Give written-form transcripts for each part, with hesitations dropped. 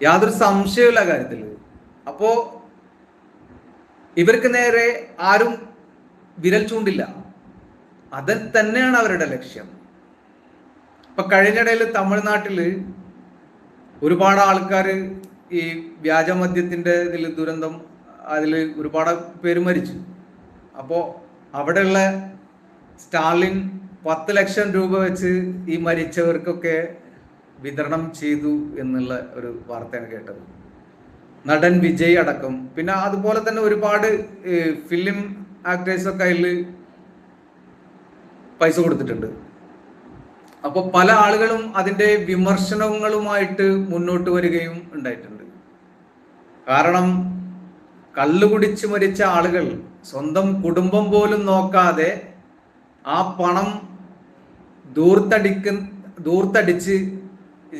യാതൊരു സംശയമില്ല കാര്യത്തിൽ. അപ്പോ ഇവർക്ക് നേരെ ആരും വിരൽ ചൂണ്ടില്ല. അത് തന്നെയാണ് അവരുടെ ലക്ഷ്യം. ഇപ്പൊ കഴിഞ്ഞിടയിൽ തമിഴ്നാട്ടില് ഒരുപാട് ആൾക്കാർ ഈ വ്യാജമദ്യത്തിന്റെ ഇതിൽ ദുരന്തം, അതിൽ ഒരുപാട് പേര് മരിച്ചു. അപ്പോൾ അവിടെയുള്ള സ്റ്റാലിൻ 10 ലക്ഷം രൂപ വെച്ച് ഈ മരിച്ചവർക്കൊക്കെ വിതരണം ചെയ്തു എന്നുള്ള ഒരു വാർത്തയാണ് കേട്ടത്. നടൻ വിജയ് അടക്കം, പിന്നെ അതുപോലെ തന്നെ ഒരുപാട് ഫിലിം ആക്ടേഴ്സൊക്കെ അതിൽ പൈസ കൊടുത്തിട്ടുണ്ട്. അപ്പോൾ പല ആളുകളും അതിൻ്റെ വിമർശനങ്ങളുമായിട്ട് മുന്നോട്ട് വരികയും ഉണ്ടായിട്ടുണ്ട്. കാരണം കള്ളു കുടിച്ച് മരിച്ച ആളുകൾ സ്വന്തം കുടുംബം പോലും നോക്കാതെ ആ പണം ദൂർത്തടിച്ച്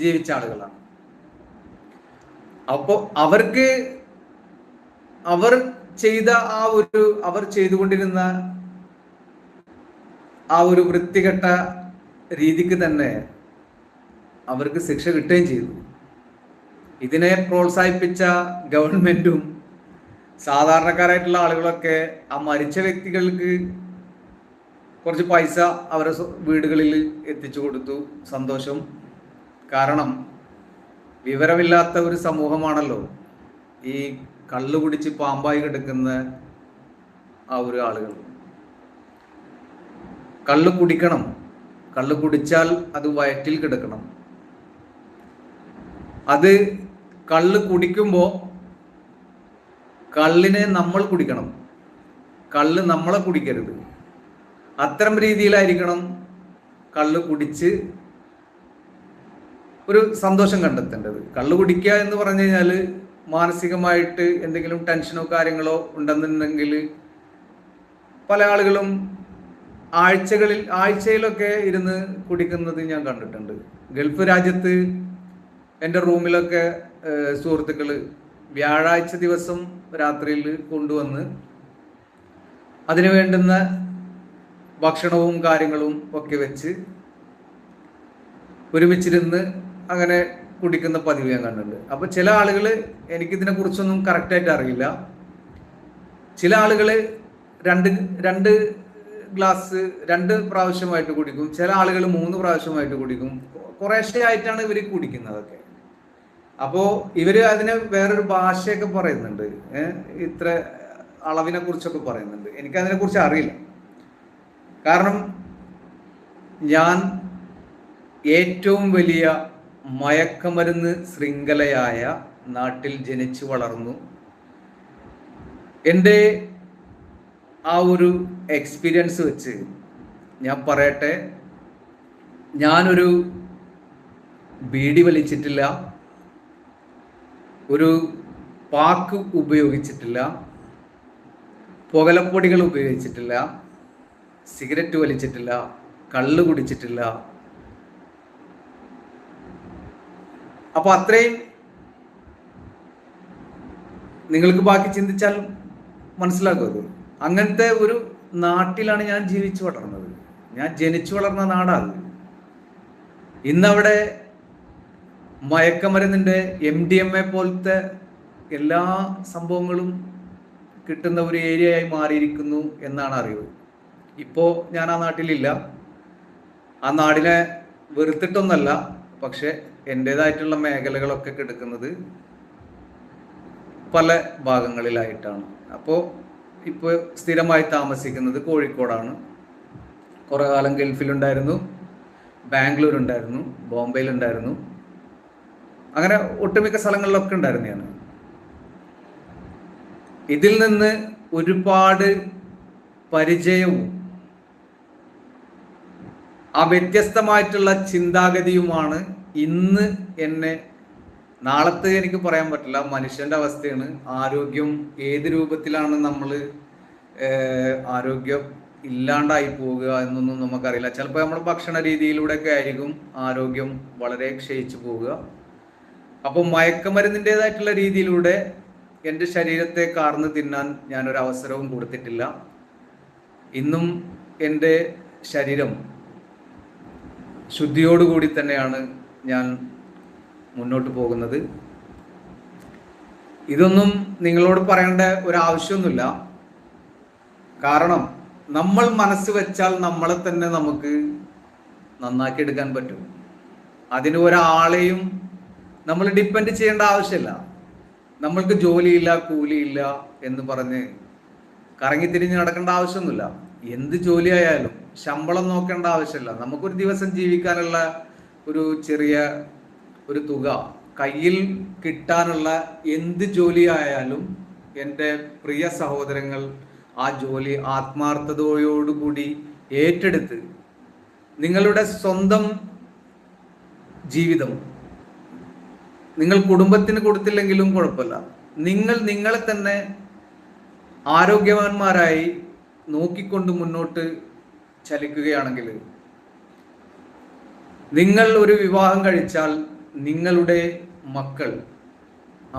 ജീവിച്ച ആളുകളാണ്. അപ്പോൾ അവർക്ക് അവർ ചെയ്തുകൊണ്ടിരുന്ന ആ ഒരു വൃത്തികെട്ട രീതിക്ക് തന്നെ അവർക്ക് ശിക്ഷ കിട്ടുകയും ചെയ്തു. ഇതിനെ പ്രോത്സാഹിപ്പിച്ച ഗവൺമെന്റും സാധാരണക്കാരായിട്ടുള്ള ആളുകളൊക്കെ ആ മരിച്ച വ്യക്തികൾക്ക് കുറച്ച് പൈസ അവരുടെ വീടുകളിൽ എത്തിച്ചു കൊടുത്തു. സന്തോഷം. കാരണം വിവരമില്ലാത്ത ഒരു സമൂഹമാണല്ലോ ഈ കള്ളു കുടിച്ച് പാമ്പായി കിടക്കുന്ന ആ ഒരു ആളുകൾ. കള്ളു കുടിക്കണം, കള്ളു കുടിച്ചാൽ അത് വയറ്റിൽ കിടക്കണം. അത് കള്ള് കുടിക്കുമ്പോൾ കള്ളിനെ നമ്മൾ കുടിക്കണം, കള്ള് നമ്മളെ കുടിക്കരുത്. അത്തരം രീതിയിലായിരിക്കണം കള്ള് കുടിച്ച് ഒരു സന്തോഷം കണ്ടെത്തേണ്ടത്. കള്ള് കുടിക്കുക എന്ന് പറഞ്ഞു കഴിഞ്ഞാൽ മാനസികമായിട്ട് എന്തെങ്കിലും ടെൻഷനോ കാര്യങ്ങളോ ഉണ്ടെന്നുണ്ടെങ്കിൽ പല ആളുകളും ആഴ്ചയിലൊക്കെ ഇരുന്ന് കുടിക്കുന്നത് ഞാൻ കണ്ടിട്ടുണ്ട്. ഗൾഫ് രാജ്യത്ത് എൻ്റെ റൂമിലൊക്കെ സുഹൃത്തുക്കൾ വ്യാഴാഴ്ച ദിവസം രാത്രിയിൽ കൊണ്ടുവന്ന് അതിനു വേണ്ടുന്ന ഭക്ഷണവും കാര്യങ്ങളും ഒക്കെ വെച്ച് ഒരുമിച്ചിരുന്ന് അങ്ങനെ കുടിക്കുന്ന പതിവ് ഞാൻ കണ്ടിട്ടുണ്ട്. അപ്പൊ ചില ആളുകൾ, എനിക്കിതിനെ കുറിച്ചൊന്നും കറക്റ്റായിട്ട് അറിയില്ല, ചില ആളുകൾ രണ്ട് ഗ്ലാസ് 2 പ്രാവശ്യമായിട്ട് കുടിക്കും, ചില ആളുകൾ 3 പ്രാവശ്യമായിട്ട് കുടിക്കും. കുറേശ്ശെ ആയിട്ടാണ് ഇവർ കുടിക്കുന്നതൊക്കെ. അപ്പോൾ ഇവര് അതിന് വേറൊരു ഭാഷയൊക്കെ പറയുന്നുണ്ട്, ഇത്ര അളവിനെ കുറിച്ചൊക്കെ പറയുന്നുണ്ട്. എനിക്കതിനെ കുറിച്ച് അറിയില്ല. കാരണം ഞാൻ ഏറ്റവും വലിയ മയക്കമരുന്ന് ശൃംഖലയായ നാട്ടിൽ ജനിച്ചു വളർന്നു. എൻ്റെ ആ ഒരു എക്സ്പീരിയൻസ് വെച്ച് ഞാൻ പറയട്ടെ, ഞാനൊരു ബീഡി വലിച്ചിട്ടില്ല, ഒരു പാക്ക് ഉപയോഗിച്ചിട്ടില്ല, പുകലപ്പൊടികൾ ഉപയോഗിച്ചിട്ടില്ല, സിഗരറ്റ് വലിച്ചിട്ടില്ല, കള്ള് കുടിച്ചിട്ടില്ല. അപ്പൊ അത്രയും നിങ്ങൾക്ക് ബാക്കി ചിന്തിച്ചാൽ മനസ്സിലാക്കും. അങ്ങനത്തെ ഒരു നാട്ടിലാണ് ഞാൻ ജീവിച്ചു വളർന്നത്. ഞാൻ ജനിച്ചു വളർന്ന നാടാണ്. ഇന്നവിടെ മയക്കമരുന്നിൻ്റെ MDMA പോലത്തെ എല്ലാ സംഭവങ്ങളും കിട്ടുന്ന ഒരു ഏരിയയായി മാറിയിരിക്കുന്നു എന്നാണ് അറിവ്. ഇപ്പോൾ ഞാൻ ആ നാട്ടിലില്ല. ആ നാടിനെ വെറുത്തിട്ടൊന്നല്ല, പക്ഷെ എൻ്റേതായിട്ടുള്ള മേഖലകളൊക്കെ കിടക്കുന്നത് പല ഭാഗങ്ങളിലായിട്ടാണ്. അപ്പോൾ ഇപ്പോൾ സ്ഥിരമായി താമസിക്കുന്നത് കോഴിക്കോടാണ്. കുറേ കാലം ഗൾഫിലുണ്ടായിരുന്നു, ബാംഗ്ലൂരുണ്ടായിരുന്നു, ബോംബെയിലുണ്ടായിരുന്നു, അങ്ങനെ ഒട്ടുമിക്ക സ്ഥലങ്ങളിലൊക്കെ ഉണ്ടായിരുന്നു ഞാൻ. ഇതിൽ നിന്ന് ഒരുപാട് പരിചയവും ആ വ്യത്യസ്തമായിട്ടുള്ള ചിന്താഗതിയുമാണ് ഇന്ന് എന്നെ, നാളത്തെ എനിക്ക് പറയാൻ പറ്റില്ല, മനുഷ്യന്റെ അവസ്ഥയാണ്. ആരോഗ്യം ഏത് രൂപത്തിലാണ് നമ്മൾ ആരോഗ്യം ഇല്ലാണ്ടായി പോവുക എന്നൊന്നും നമുക്കറിയില്ല. ചിലപ്പോൾ നമ്മുടെ ഭക്ഷണ രീതിയിലൂടെയൊക്കെ ആയിരിക്കും ആരോഗ്യം വളരെ ക്ഷയിച്ചു പോവുക. അപ്പോൾ മയക്കമരുന്നിൻ്റെതായിട്ടുള്ള രീതിയിലൂടെ എൻ്റെ ശരീരത്തെ കാർന്ന് തിന്നാൻ ഞാനൊരു അവസരവും കൊടുത്തിട്ടില്ല. ഇന്നും എൻ്റെ ശരീരം ശുദ്ധിയോടുകൂടി തന്നെയാണ് ഞാൻ മുന്നോട്ട് പോകുന്നത്. ഇതൊന്നും നിങ്ങളോട് പറയേണ്ട ഒരു ആവശ്യമൊന്നുമില്ല. കാരണം നമ്മൾ മനസ്സ് വെച്ചാൽ നമ്മളെ തന്നെ നമുക്ക് നന്നാക്കി എടുക്കാൻ പറ്റും. അതിന് ഒരാളെയും നമ്മൾ ഡിപ്പെൻഡ് ചെയ്യേണ്ട ആവശ്യമില്ല. നമ്മൾക്ക് ജോലിയില്ല, കൂലിയില്ല എന്ന് പറഞ്ഞ് കറങ്ങിത്തിരിഞ്ഞ് നടക്കേണ്ട ആവശ്യമൊന്നുമില്ല. എന്ത് ജോലിയായാലും ശമ്പളം നോക്കേണ്ട ആവശ്യമില്ല. നമുക്കൊരു ദിവസം ജീവിക്കാനുള്ള ഒരു ചെറിയ ഒരു തുക കയ്യിൽ കിട്ടാനുള്ള എന്ത് ജോലിയായാലും എൻ്റെ പ്രിയ സഹോദരങ്ങൾ ആ ജോലി ആത്മാർത്ഥതയോടുകൂടി ഏറ്റെടുത്ത് നിങ്ങളുടെ സ്വന്തം ജീവിതം നിങ്ങൾ കുടുംബത്തിന് കൊടുത്തില്ലെങ്കിലും കുഴപ്പമില്ല, നിങ്ങൾ നിങ്ങളെ തന്നെ ആരോഗ്യവാന്മാരായി നോക്കിക്കൊണ്ട് മുന്നോട്ട് ചലിക്കുകയാണെങ്കിൽ, നിങ്ങൾ ഒരു വിവാഹം കഴിച്ചാൽ നിങ്ങളുടെ മക്കൾ,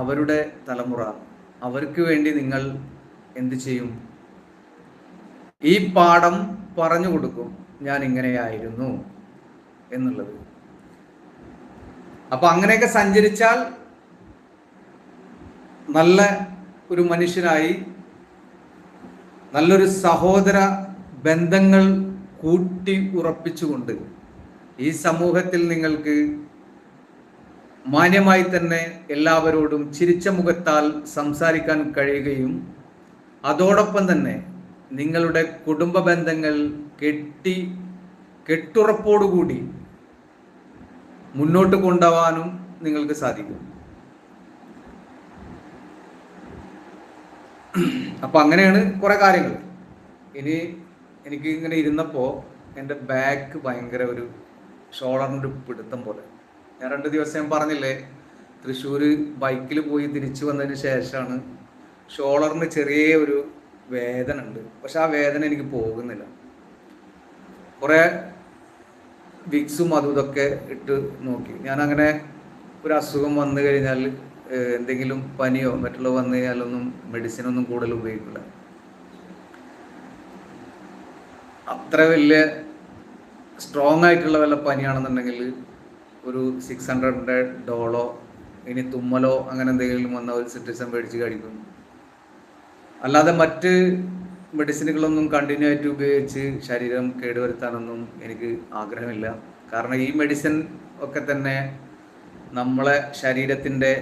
അവരുടെ തലമുറ, അവർക്ക് വേണ്ടി നിങ്ങൾ എന്ത് ചെയ്യും? ഈ പാഠം പറഞ്ഞു കൊടുക്കും, ഞാൻ ഇങ്ങനെയായിരുന്നു എന്നുള്ളത്. അപ്പൊ അങ്ങനെയൊക്കെ സഞ്ചരിച്ചാൽ നല്ല ഒരു മനുഷ്യനായി, നല്ലൊരു സഹോദര ബന്ധങ്ങൾ കൂട്ടി ഉറപ്പിച്ചുകൊണ്ട് ഈ സമൂഹത്തിൽ നിങ്ങൾക്ക് മാന്യമായി തന്നെ എല്ലാവരോടും ചിരിച്ച മുഖത്താൽ സംസാരിക്കാൻ കഴിയുകയും അതോടൊപ്പം തന്നെ നിങ്ങളുടെ കുടുംബ ബന്ധങ്ങൾ കെട്ടുറപ്പോടുകൂടി മുന്നോട്ട് കൊണ്ടുപോകാനും നിങ്ങൾക്ക് സാധിക്കും. അപ്പൊ അങ്ങനെയാണ് കുറെ കാര്യങ്ങൾ. ഇനി എനിക്ക് ഇങ്ങനെ ഇരുന്നപ്പോൾ എൻ്റെ ബാക്ക് ഭയങ്കര ഒരു ഷോളറിൻ്റെ പിടുത്തം പോലെ. ഞാൻ 2 ദിവസം ഞാൻ പറഞ്ഞില്ലേ, തൃശ്ശൂർ ബൈക്കിൽ പോയി തിരിച്ചു വന്നതിന് ശേഷമാണ് ഷോളറിന് ചെറിയ ഒരു വേദന ഉണ്ട്. പക്ഷെ ആ വേദന എനിക്ക് പോകുന്നില്ല. കുറേ വിക്സും അതും ഇതൊക്കെ ഇട്ട് നോക്കി. ഞാൻ അങ്ങനെ ഒരു അസുഖം വന്നു കഴിഞ്ഞാൽ, എന്തെങ്കിലും പനിയോ മറ്റുള്ള വന്നു കഴിഞ്ഞാലൊന്നും മെഡിസിനൊന്നും കൂടുതൽ ഉപയോഗിക്കില്ല. അത്ര വലിയ സ്ട്രോങ് ആയിട്ടുള്ള വല്ല പനിയാണെന്നുണ്ടെങ്കിൽ ഒരു 600 ഡോളോ ഇനി തുമ്മലോ അങ്ങനെ എന്തെങ്കിലും വന്ന ഒരു സിട്രിസൺ മേടിച്ച് കഴിക്കും. അല്ലാതെ മറ്റ് മെഡിസിനുകളൊന്നും കണ്ടിന്യൂ ആയിട്ട് ഉപയോഗിച്ച് ശരീരം കേടുവരുത്താനൊന്നും എനിക്ക് ആഗ്രഹമില്ല. കാരണം ഈ മെഡിസിൻ ഒക്കെ തന്നെ നമ്മളെ ശരീരത്തിൻ്റെ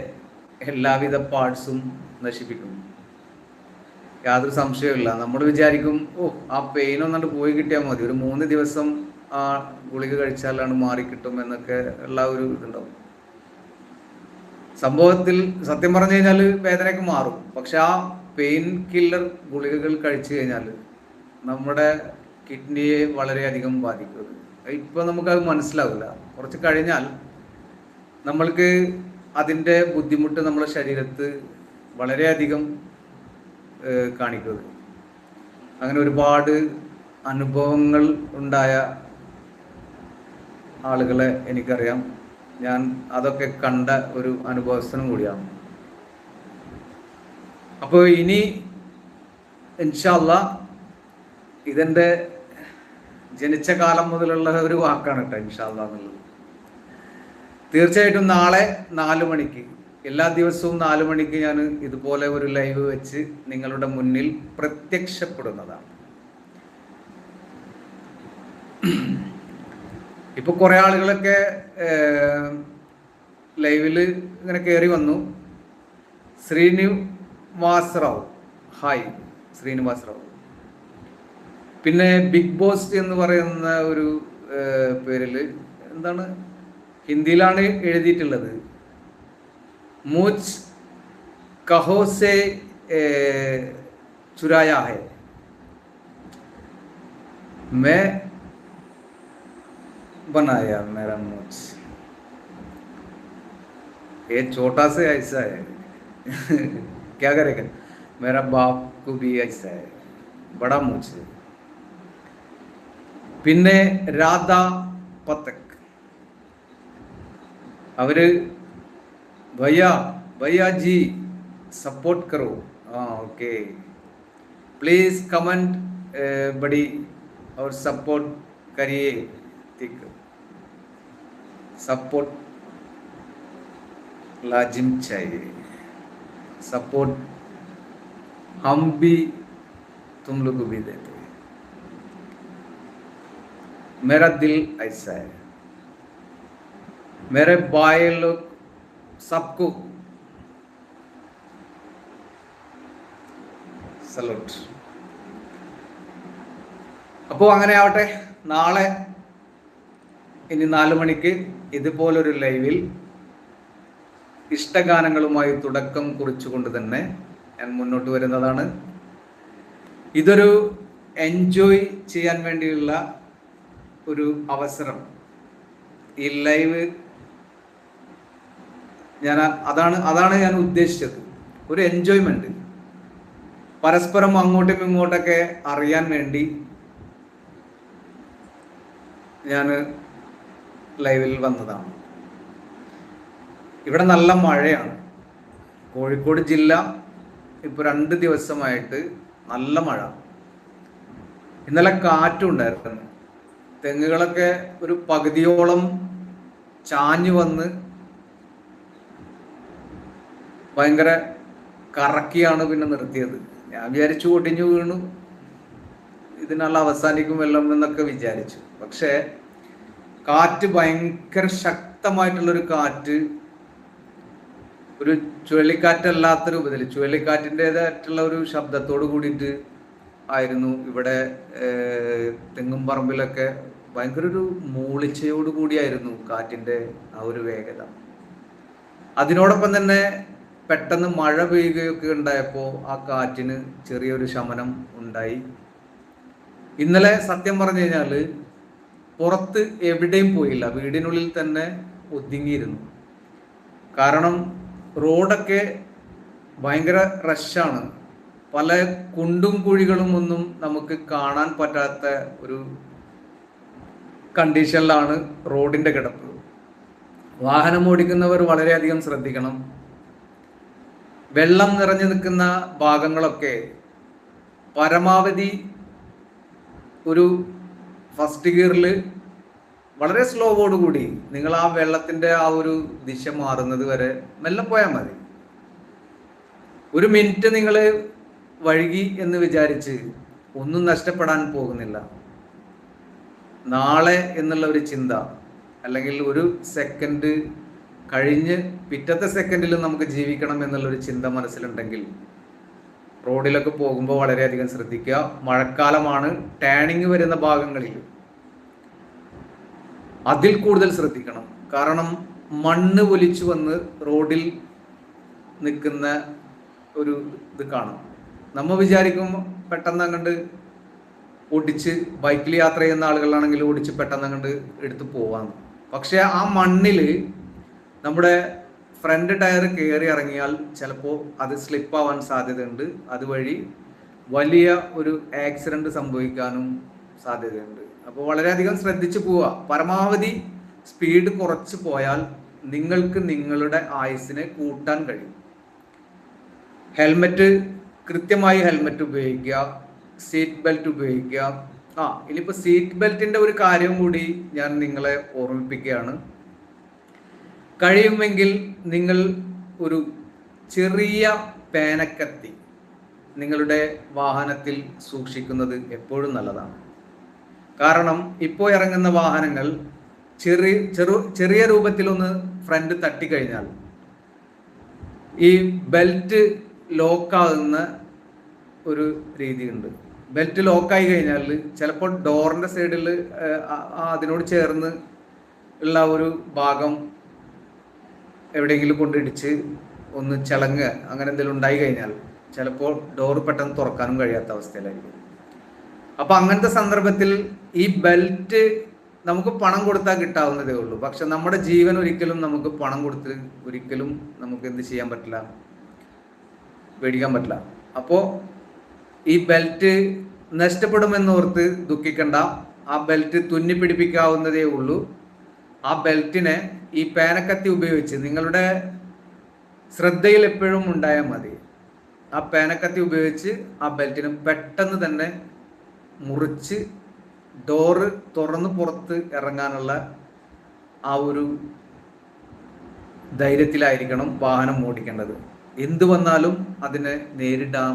എല്ലാവിധ പാർട്സും നശിപ്പിക്കും, യാതൊരു സംശയമില്ല. നമ്മൾ വിചാരിക്കും, ആ പെയിൻ ഒന്നാണ്ട് പോയി കിട്ടിയാൽ മതി, ഒരു 3 ദിവസം ആ ഗുളിക കഴിച്ചാലാണ് മാറിക്കിട്ടും എന്നൊക്കെ ഉള്ള ഒരു ഇതുണ്ടാവും. സംഭവത്തിൽ സത്യം പറഞ്ഞു കഴിഞ്ഞാൽ വേദനയൊക്കെ മാറും. പക്ഷെ ആ പെയിൻ കില്ലർ ഗുളികകൾ കഴിച്ചു കഴിഞ്ഞാൽ നമ്മുടെ കിഡ്നിയെ വളരെയധികം ബാധിക്കും. ഇപ്പം നമുക്കത് മനസ്സിലാവില്ല. കുറച്ച് കഴിഞ്ഞാൽ നമ്മൾക്ക് അതിൻ്റെ ബുദ്ധിമുട്ട് നമ്മുടെ ശരീരത്ത് വളരെയധികം കാണിക്കുന്നത്. അങ്ങനെ ഒരുപാട് അനുഭവങ്ങൾ ഉണ്ടായ ആളുകളെ എനിക്കറിയാം. ഞാൻ അതൊക്കെ കണ്ട ഒരു അനുഭവസ്ഥനും കൂടിയാണ്. അപ്പോൾ ഇനി ഇൻഷാ അല്ലാഹ് ഇതെൻ്റെ ജനിച്ച കാലം മുതലുള്ള ഒരു വാക്കാണ് കേട്ടോ, ഇൻഷാ അല്ലാഹ് എന്നുള്ളത്. തീർച്ചയായിട്ടും നാളെ 4 മണിക്ക്, എല്ലാ ദിവസവും 4 മണിക്ക് ഞാൻ ഇതുപോലെ ഒരു ലൈവ് വെച്ച് നിങ്ങളുടെ മുന്നിൽ പ്രത്യക്ഷപ്പെടുന്നതാണ്. ഇപ്പൊ കുറെ ആളുകളൊക്കെ ലൈവില് ഇങ്ങനെ കയറി വന്നു. ശ്രീനിവാസ് റാവു, ഹായ് ശ്രീനിവാസ് റാവു. പിന്നെ ബിഗ് ബോസ് എന്ന് പറയുന്ന ഒരു പേരില്, എന്താണ് ഹിന്ദിയിലാണ് എഴുതിയിട്ടുള്ളത്, മൂച്ച് കഹോസെ ചുരായ ഹെ मैं बनाया मेरा मूछ, ये छोटा से ऐसा है क्या करेगा, मेरा बाप को भी ऐसा है, बड़ा मूछ है. പിന്നെ രാധ പത്തക്, അവര് भैया जी सपोर्ट करो. ओके प्लीज कमेंट बड़ी और सपोर्ट करिए, ठीक सपोर्ट लाजिम चाहिए. सपोर्ट हम भी तुम लोग को भी देते हैं। मेरा दिल ऐसा है, मेरे भाई लोग सबको സല്യൂട്ട്. അപ്പോൾ അങ്ങനെ ആവട്ടെ. നാളെ ഇനി 4 മണിക്ക് ഇതുപോലൊരു ലൈവിൽ ഇഷ്ടഗാനങ്ങളുമായി തുടക്കം കുറിച്ചുകൊണ്ട് തന്നെ ഞാൻ മുന്നോട്ട് വരുന്നതാണ്. ഇതൊരു എൻജോയ് ചെയ്യാൻ വേണ്ടിയുള്ള ഒരു അവസരം. ഈ ലൈവ് അതാണ് ഞാൻ ഉദ്ദേശിച്ചത്. ഒരു എൻജോയ്മെന്റ്, പരസ്പരം അങ്ങോട്ടും ഇങ്ങോട്ടൊക്കെ അറിയാൻ വേണ്ടി ഞാൻ ലൈവിൽ വന്നതാണ്. ഇവിടെ നല്ല മഴയാണ്. കോഴിക്കോട് ജില്ല ഇപ്പോൾ 2 ദിവസമായിട്ട് നല്ല മഴ. ഇന്നലെ കാറ്റുണ്ടായിരുന്നു. തെങ്ങുകളൊക്കെ ഒരു പകുതിയോളം ചാഞ്ഞു വന്ന് ഭയങ്കര കറക്കിയാണ് പിന്നെ നിർത്തിയത്. ഞാൻ വിചാരിച്ചു ഒടിഞ്ഞു വീണു, ഇതിനുള്ള അവസാനിക്കും വെള്ളം എന്നൊക്കെ വിചാരിച്ചു. പക്ഷേ കാറ്റ് ഭയങ്കര ശക്തമായിട്ടുള്ളൊരു കാറ്റ്, ഒരു ചുഴലിക്കാറ്റല്ലാത്ത രൂപത്തിൽ ചുഴലിക്കാറ്റിൻ്റെതായിട്ടുള്ള ഒരു ശബ്ദത്തോട് കൂടിയിട്ട് ആയിരുന്നു ഇവിടെ തെങ്ങും പറമ്പിലൊക്കെ. ഭയങ്കര ഒരു മൂളിച്ചയോട് കൂടിയായിരുന്നു കാറ്റിൻ്റെ ആ ഒരു വേഗത. അതിനോടൊപ്പം തന്നെ പെട്ടെന്ന് മഴ പെയ്യുകയൊക്കെ ഉണ്ടായപ്പോൾ ആ കാറ്റിന് ചെറിയൊരു ശമനം ഉണ്ടായി. ഇന്നലെ സത്യം പറഞ്ഞു കഴിഞ്ഞാൽ പുറത്ത് എവിടെയും പോയില്ല, വീടിനുള്ളിൽ തന്നെ ഒതുങ്ങിയിരുന്നു. കാരണം റോഡൊക്കെ ഭയങ്കര റഷാണ്. പല കുണ്ടും കുഴികളും ഒന്നും നമുക്ക് കാണാൻ പറ്റാത്ത ഒരു കണ്ടീഷനിലാണ് റോഡിന്റെ കിടപ്പ്. വാഹനം ഓടിക്കുന്നവർ വളരെയധികം ശ്രദ്ധിക്കണം. വെള്ളം നിറഞ്ഞു നിൽക്കുന്ന ഭാഗങ്ങളൊക്കെ പരമാവധി ഒരു ഫസ്റ്റ് ഗിയറിൽ വളരെ സ്ലോവോടുകൂടി നിങ്ങൾ ആ വെള്ളത്തിന്റെ ആ ഒരു ദിശ മാറുന്നത് വരെ മെല്ലെ പോയാൽ മതി. 1 മിനിറ്റ് നിങ്ങൾ വഴുകി എന്ന് വിചാരിച്ച് ഒന്നും നഷ്ടപ്പെടാൻ പോകുന്നില്ല. നാളെ എന്നുള്ള ഒരു ചിന്ത, അല്ലെങ്കിൽ 1 സെക്കൻഡ് കഴിഞ്ഞ് പിറ്റത്തെ സെക്കൻഡിൽ നമുക്ക് ജീവിക്കണം എന്നുള്ളൊരു ചിന്ത മനസ്സിലുണ്ടെങ്കിൽ റോഡിലൊക്കെ പോകുമ്പോൾ വളരെയധികം ശ്രദ്ധിക്കുക. മഴക്കാലമാണ്. ടേണിങ് വരുന്ന ഭാഗങ്ങളിൽ അതിൽ കൂടുതൽ ശ്രദ്ധിക്കണം. കാരണം മണ്ണ് ഒലിച്ചു വന്ന് റോഡിൽ നിൽക്കുന്ന ഒരു ഇത് കാണും. നമ്മൾ വിചാരിക്കും പെട്ടെന്ന് അങ്ങോട്ട് ഓടിച്ച്, ബൈക്കിൽ യാത്ര ചെയ്യുന്ന ആളുകളാണെങ്കിൽ ഓടിച്ച് പെട്ടെന്ന് അങ്ങോട്ട് എടുത്ത് പോവാന്ന്. പക്ഷെ ആ മണ്ണിൽ നമ്മുടെ ഫ്രണ്ട് ടയർ കയറി ഇറങ്ങിയാൽ ചിലപ്പോൾ അത് സ്ലിപ്പാവാൻ സാധ്യതയുണ്ട്. അതുവഴി വലിയ ഒരു ആക്സിഡന്റ് സംഭവിക്കാനും സാധ്യതയുണ്ട്. അപ്പോൾ വളരെയധികം ശ്രദ്ധിച്ചു പോവുക. പരമാവധി സ്പീഡ് കുറച്ച് പോയാൽ നിങ്ങൾക്ക് നിങ്ങളുടെ ആയുസ്സിനെ കൂട്ടാൻ കഴിയും. ഹെൽമെറ്റ്, കൃത്യമായി ഹെൽമെറ്റ് ഉപയോഗിക്കുക. സീറ്റ് ബെൽറ്റ് ഉപയോഗിക്കുക. ഇനിയിപ്പോൾ സീറ്റ് ബെൽറ്റിന്റെ ഒരു കാര്യം കൂടി ഞാൻ നിങ്ങളെ ഓർമ്മിപ്പിക്കുകയാണ്. കഴിയുമെങ്കിൽ നിങ്ങൾ ഒരു ചെറിയ പേനക്കത്തി നിങ്ങളുടെ വാഹനത്തിൽ സൂക്ഷിക്കുന്നത് എപ്പോഴും നല്ലതാണ്. കാരണം ഇപ്പോൾ ഇറങ്ങുന്ന വാഹനങ്ങൾ ചെറിയ രൂപത്തിലൊന്ന് ഫ്രണ്ട് തട്ടിക്കഴിഞ്ഞാൽ ഈ ബെൽറ്റ് ലോക്കാകുന്ന ഒരു രീതിയുണ്ട്. ബെൽറ്റ് ലോക്കായി കഴിഞ്ഞാൽ ചിലപ്പോൾ ഡോറിന്റെ സൈഡിൽ അതിനോട് ചേർന്ന് ഉള്ള ഒരു ഭാഗം എവിടെയെങ്കിലും കൊണ്ടിടിച്ച് ഒന്ന് ചളങ്ങ് അങ്ങനെ എന്തെങ്കിലും ഉണ്ടായി കഴിഞ്ഞാൽ ചിലപ്പോൾ ഡോറ് പെട്ടെന്ന് തുറക്കാനും കഴിയാത്ത അവസ്ഥയിലായിരിക്കും. അപ്പൊ അങ്ങനത്തെ സന്ദർഭത്തിൽ ഈ ബെൽറ്റ് നമുക്ക് പണം കൊടുത്താൽ കിട്ടാവുന്നതേ ഉള്ളൂ. പക്ഷെ നമ്മുടെ ജീവൻ ഒരിക്കലും നമുക്ക് പണം കൊടുത്ത് ഒരിക്കലും നമുക്ക് എന്ത് ചെയ്യാൻ പറ്റില്ല, മേടിക്കാൻ പറ്റില്ല. അപ്പോൾ ഈ ബെൽറ്റ് നഷ്ടപ്പെടുമെന്നോർത്ത് ദുഃഖിക്കണ്ട. ആ ബെൽറ്റ് തുന്നി പിടിപ്പിക്കാവുന്നതേ ഉള്ളൂ. ആ ബെൽറ്റിനെ ഈ പേനക്കത്തി ഉപയോഗിച്ച് നിങ്ങളുടെ ശ്രദ്ധയിൽ എപ്പോഴും ഉണ്ടായാൽ മതി. ആ പേനക്കത്തി ഉപയോഗിച്ച് ആ ബെൽറ്റിനെ പെട്ടെന്ന് തന്നെ മുറിച്ച് ഡോറ് തുറന്ന് പുറത്ത് ഇറങ്ങാനുള്ള ആ ഒരു ധൈര്യത്തിലായിരിക്കണം വാഹനം ഓടിക്കേണ്ടത്. എന്ത് വന്നാലും അതിനെ നേരിടാൻ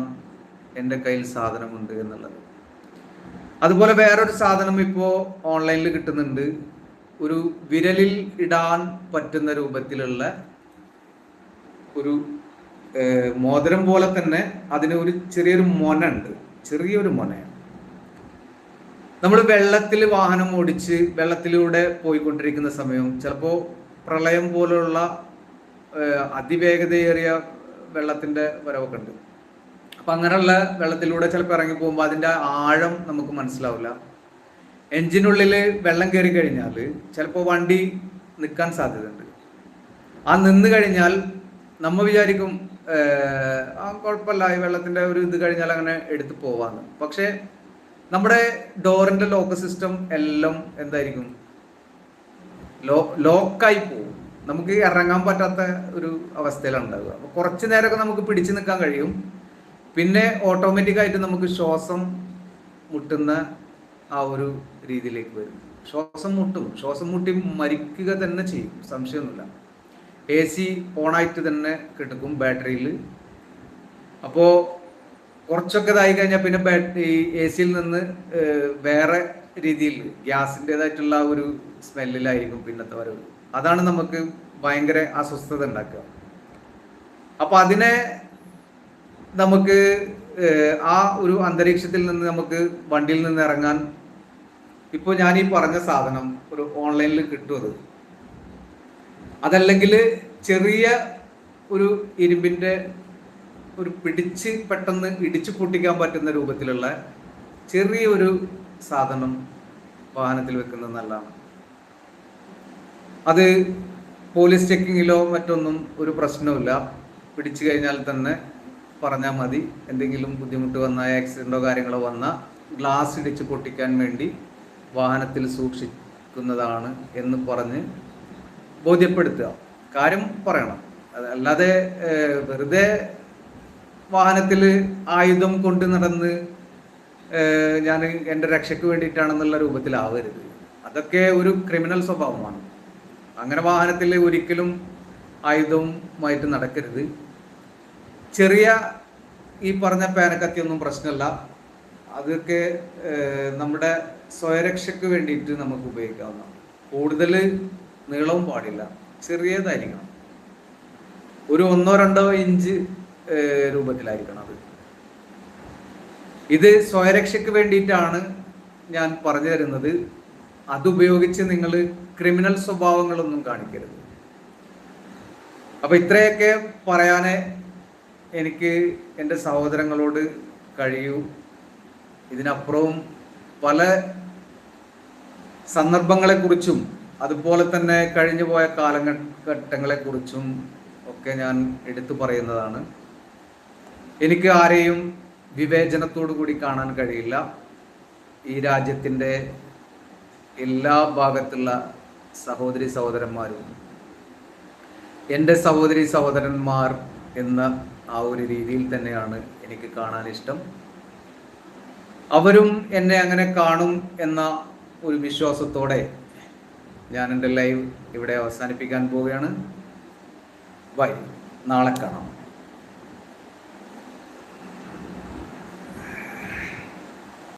എൻ്റെ കയ്യിൽ സാധനമുണ്ട് എന്നുള്ളത്. അതുപോലെ വേറൊരു സാധനം ഇപ്പോൾ ഓൺലൈനിൽ കിട്ടുന്നുണ്ട്. ഒരു വിരലിൽ ഇടാൻ പറ്റുന്ന രൂപത്തിലുള്ള ഒരു മോതിരം പോലെ തന്നെ അതിന് ഒരു ചെറിയൊരു മൊന ഉണ്ട്. ചെറിയൊരു മൊനയാണ്. നമ്മൾ വെള്ളത്തിൽ വാഹനം ഓടിച്ച് വെള്ളത്തിലൂടെ പോയിക്കൊണ്ടിരിക്കുന്ന സമയം ചിലപ്പോൾ പ്രളയം പോലുള്ള അതിവേഗതയേറിയ വെള്ളത്തിൻ്റെ വരവൊക്കെ ഉണ്ട്. അപ്പം അങ്ങനെയുള്ള വെള്ളത്തിലൂടെ ചിലപ്പോൾ ഇറങ്ങി പോകുമ്പോൾ അതിൻ്റെ ആഴം നമുക്ക് മനസ്സിലാവില്ല. എൻജിനുള്ളിൽ വെള്ളം കയറി കഴിഞ്ഞാൽ ചിലപ്പോൾ വണ്ടി നിൽക്കാൻ സാധ്യതയുണ്ട്. ആ നിന്ന് കഴിഞ്ഞാൽ നമ്മൾ വിചാരിക്കും കുഴപ്പമില്ല, ഈ വെള്ളത്തിൻ്റെ ഒരു ഇത് കഴിഞ്ഞാൽ അങ്ങനെ എടുത്ത് പോവാന്ന്. പക്ഷേ നമ്മുടെ ഡോറിൻ്റെ ലോക്ക് സിസ്റ്റം എല്ലാം എന്തായിരിക്കും, ലോക്കായി പോകും. നമുക്ക് ഇറങ്ങാൻ പറ്റാത്ത ഒരു അവസ്ഥയിലാണ് ഉണ്ടാവുക. അപ്പോൾ കുറച്ച് നേരമൊക്കെ നമുക്ക് പിടിച്ചു നിൽക്കാൻ കഴിയും. പിന്നെ ഓട്ടോമാറ്റിക്കായിട്ട് നമുക്ക് ശ്വാസം മുട്ടുന്ന ആ ഒരു രീതിയിലേക്ക് വരും. ശ്വാസം മുട്ടി മരിക്കുക തന്നെ ചെയ്യും, സംശയമൊന്നുമില്ല. AC ഓണായിട്ട് തന്നെ കിടക്കും ബാറ്ററിയിൽ. അപ്പോൾ കുറച്ചൊക്കെ ഇതായി കഴിഞ്ഞാൽ പിന്നെ AC-യിൽ നിന്ന് വേറെ രീതിയിൽ ഗ്യാസിൻ്റെതായിട്ടുള്ള ഒരു സ്മെല്ലിലായിരിക്കും പിന്നത്തെ വരവ്. അതാണ് നമുക്ക് ഭയങ്കര അസ്വസ്ഥത ഉണ്ടാക്കുക. അപ്പം അതിനെ നമുക്ക് ആ ഒരു അന്തരീക്ഷത്തിൽ നിന്ന് നമുക്ക് വണ്ടിയിൽ നിന്ന് ഇറങ്ങാൻ ഇപ്പോൾ ഞാൻ ഈ പറഞ്ഞ സാധനം ഒരു ഓൺലൈനിൽ കിട്ടും. അതല്ലെങ്കിൽ ചെറിയ ഒരു ഇരുമ്പിൻ്റെ ഒരു പിടിച്ച് പെട്ടെന്ന് ഇടിച്ചു പൊട്ടിക്കാൻ പറ്റുന്ന രൂപത്തിലുള്ള ചെറിയൊരു സാധനം വാഹനത്തിൽ വെക്കുന്നത് നല്ലതാണ്. അത് പോലീസ് ചെക്കിങ്ങിലോ മറ്റൊന്നും ഒരു പ്രശ്നവുമില്ല. പിടിച്ചു കഴിഞ്ഞാൽ തന്നെ പറഞ്ഞാൽ മതി. എന്തെങ്കിലും ബുദ്ധിമുട്ട് വന്നാൽ ആക്സിഡൻറ്റോ കാര്യങ്ങളോ വന്നാൽ ഗ്ലാസ് ഇടിച്ച് പൊട്ടിക്കാൻ വേണ്ടി വാഹനത്തിൽ സൂക്ഷിക്കുന്നതാണ് എന്ന് പറഞ്ഞ് ബോധ്യപ്പെടുത്തുക. കാര്യം പറയണം. അല്ലാതെ വെറുതെ വാഹനത്തിൽ ആയുധം കൊണ്ട് നടന്ന് ഞാൻ എൻ്റെ രക്ഷയ്ക്ക് വേണ്ടിയിട്ടാണെന്നുള്ള രൂപത്തിലാവരുത്. അതൊക്കെ ഒരു ക്രിമിനൽ സ്വഭാവമാണ്. അങ്ങനെ വാഹനത്തിൽ ഒരിക്കലും ആയുധവുമായിട്ട് നടക്കരുത്. ചെറിയ ഈ പറഞ്ഞ പേനക്കത്തിയൊന്നും പ്രശ്നമല്ല. അതൊക്കെ നമ്മുടെ സ്വയരക്ഷയ്ക്ക് വേണ്ടിയിട്ട് നമുക്ക് ഉപയോഗിക്കാവുന്നതാണ്. കൂടുതൽ നീളവും പാടില്ല, ചെറിയതായിരിക്കണം. ഒരു 1-2 ഇഞ്ച് രൂപത്തിലായിരിക്കണം അത്. ഇത് സ്വയരക്ഷയ്ക്ക് വേണ്ടിയിട്ടാണ് ഞാൻ പറഞ്ഞു തരുന്നത്. അതുപയോഗിച്ച് നിങ്ങൾ ക്രിമിനൽ സ്വഭാവങ്ങളൊന്നും കാണിക്കരുത്. അപ്പം ഇത്രയൊക്കെ പറയാനേ എനിക്ക് എൻ്റെ സഹോദരങ്ങളോട് കഴിയൂ. ഇതിനപ്പുറവും പല സന്ദർഭങ്ങളെക്കുറിച്ചും അതുപോലെ തന്നെ കഴിഞ്ഞു പോയ കാലഘട്ടങ്ങളെക്കുറിച്ചും ഒക്കെ ഞാൻ എടുത്തു പറയുന്നതാണ്. എനിക്ക് ആരെയും വിവേചനത്തോടു കൂടി കാണാൻ കഴിയില്ല. ഈ രാജ്യത്തിൻ്റെ എല്ലാ ഭാഗത്തുള്ള സഹോദരി സഹോദരന്മാരും എൻ്റെ സഹോദരി സഹോദരന്മാർ എന്ന ആ ഒരു രീതിയിൽ തന്നെയാണ് എനിക്ക് കാണാൻ ഇഷ്ടം. അവരും എന്നെ അങ്ങനെ കാണും എന്ന ഒരു വിശ്വാസത്തോടെ ഞാൻ എൻ്റെ ലൈവ് ഇവിടെ അവസാനിപ്പിക്കാൻ പോവുകയാണ്. ബൈ, നാളെ കാണാം.